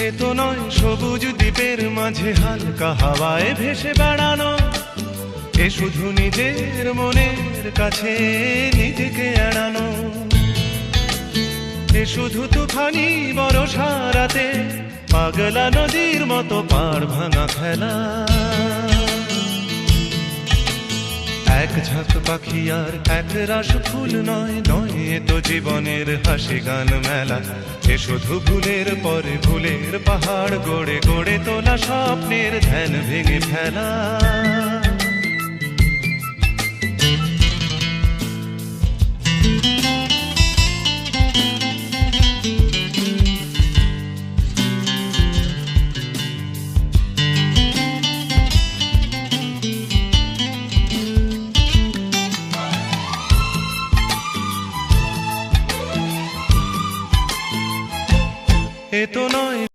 এ তো নয় সবুজ দ্বীপের মাঝে হালকা হাওয়ায় ভেসে বেড়ানো, এ শুধু নিজের মনের কাছে নিজেকে এড়ানো, এ শুধু তুফানি বর্ষা রাতে পাগলা নদীর মতো পাড় ভাঙা খেলা। এক ঝাঁক পাখি আর এক রাশ ফুল নয়, নয় এ তো জীবনের হাসি গান মেলা, এ শুধু ভুলের পরে ভুলের পাহাড় গড়ে গড়ে তোলা স্বপ্নের ধ্যান ভেঙে ফেলা। এ তো